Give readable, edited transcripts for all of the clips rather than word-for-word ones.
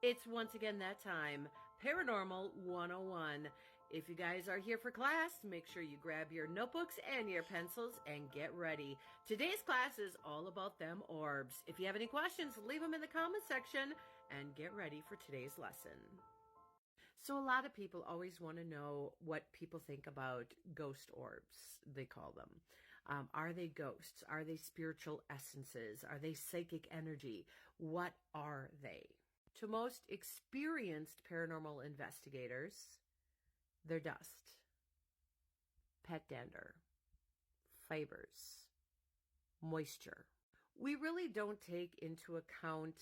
It's once again that time, Paranormal 101. If you guys are here for class, make sure you grab your notebooks and your pencils and get ready. Today's class is all about them orbs. If you have any questions, leave them in the comment section and get ready for today's lesson. So a lot of people always want to know what people think about ghost orbs, they call them. Are they ghosts? Are they spiritual essences? Are they psychic energy? What are they? To most experienced paranormal investigators, they're dust, pet dander, fibers, moisture. We really don't take into account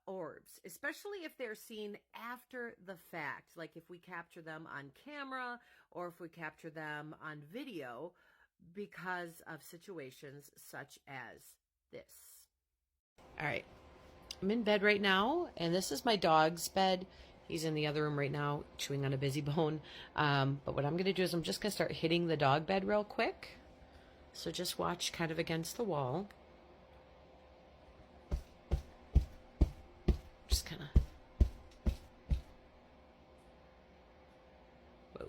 orbs, especially if they're seen after the fact, like if we capture them on camera or if we capture them on video, because of situations such as this. All right. I'm in bed right now, and this is my dog's bed. He's in the other room right now, chewing on a busy bone. But what I'm going to do is I'm just going to start hitting the dog bed real quick. So just watch kind of against the wall. Just kind of... Whoa.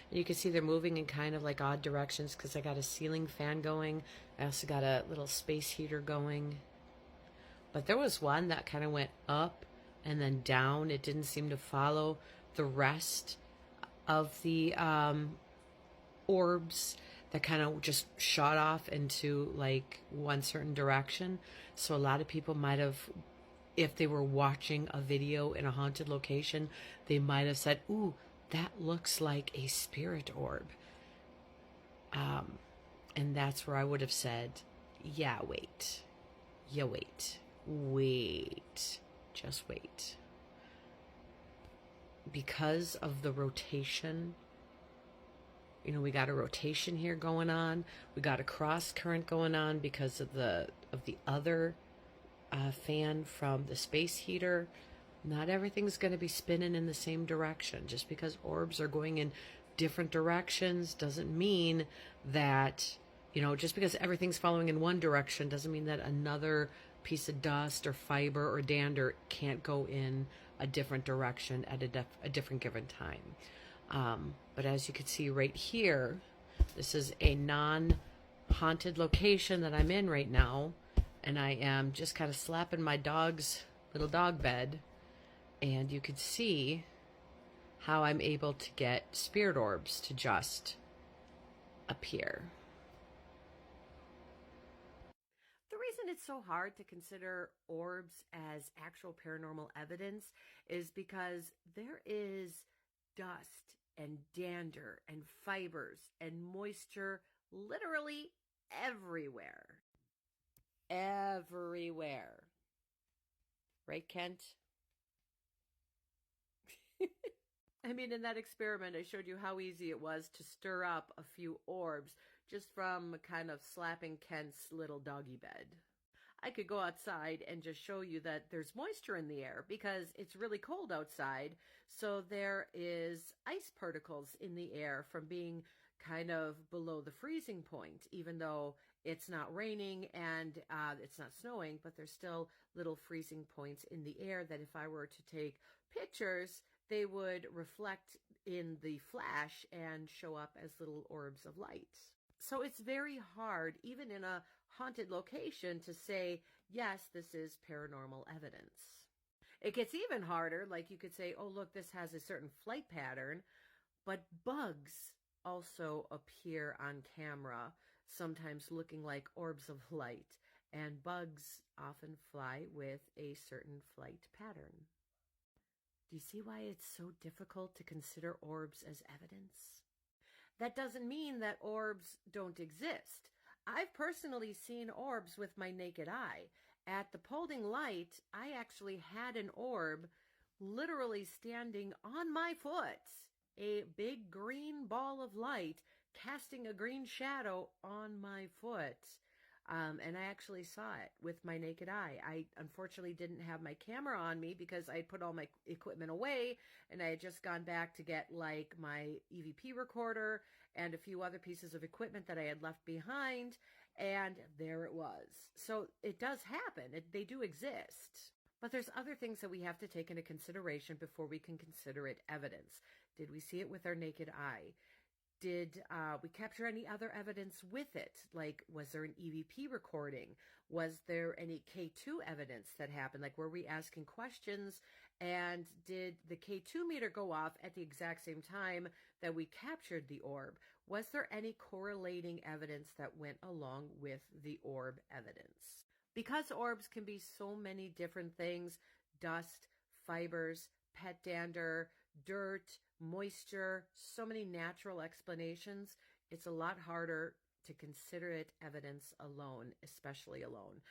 And you can see they're moving in kind of like odd directions because I got a ceiling fan going. I also got a little space heater going. But there was one that kind of went up and then down. It didn't seem to follow the rest of the orbs that kind of just shot off into like one certain direction. So a lot of people might have, if they were watching a video in a haunted location, they might have said, ooh, that looks like a spirit orb. And that's where I would have said, yeah, wait. Yeah, wait. Wait. Just wait. Because of the rotation, you know, we got a rotation here going on. We got a cross current going on because of the other fan from the space heater. Not everything's going to be spinning in the same direction. Just because orbs are going in different directions doesn't mean that, you know, just because everything's following in one direction doesn't mean that another piece of dust or fiber or dander can't go in a different direction at a different given time. But as you can see right here, this is a non-haunted location that I'm in right now. And I am just kind of slapping my dog's little dog bed. And you can see how I'm able to get spirit orbs to just appear. The reason it's so hard to consider orbs as actual paranormal evidence is because there is dust and dander and fibers and moisture literally everywhere. Everywhere. Right, Kent? I mean, in that experiment, I showed you how easy it was to stir up a few orbs just from kind of slapping Kent's little doggy bed. I could go outside and just show you that there's moisture in the air because it's really cold outside. So there is ice particles in the air from being kind of below the freezing point, even though it's not raining and it's not snowing, but there's still little freezing points in the air that if I were to take pictures, they would reflect in the flash and show up as little orbs of light. So it's very hard, even in a haunted location, to say, yes, this is paranormal evidence. It gets even harder, like you could say, oh, look, this has a certain flight pattern, but bugs also appear on camera, sometimes looking like orbs of light, and bugs often fly with a certain flight pattern. Do you see why it's so difficult to consider orbs as evidence? That doesn't mean that orbs don't exist. I've personally seen orbs with my naked eye. At the Polding Light, I actually had an orb literally standing on my foot, a big green ball of light casting a green shadow on my foot. And I actually saw it with my naked eye. I unfortunately didn't have my camera on me because I put all my equipment away, and I had just gone back to get like my EVP recorder and a few other pieces of equipment that I had left behind, and there it was. So it does happen. They do exist. But there's other things that we have to take into consideration before we can consider it evidence. Did we see it with our naked eye? Did we capture any other evidence with it? Like, was there an EVP recording? Was there any K2 evidence that happened? Like, were we asking questions? And did the K2 meter go off at the exact same time that we captured the orb? Was there any correlating evidence that went along with the orb evidence? Because orbs can be so many different things, dust, fibers, pet dander, dirt, moisture, so many natural explanations, it's a lot harder to consider it evidence alone, especially alone.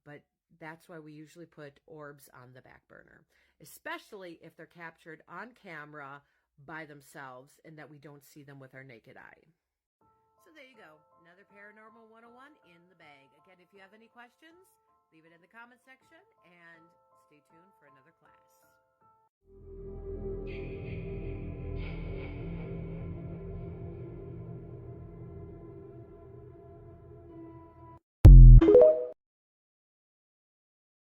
But that's why we usually put orbs on the back burner, especially if they're captured on camera by themselves and that we don't see them with our naked eye. So there you go, another Paranormal 101 in the bag. Again, if you have any questions, leave it in the comment section and stay tuned for another class.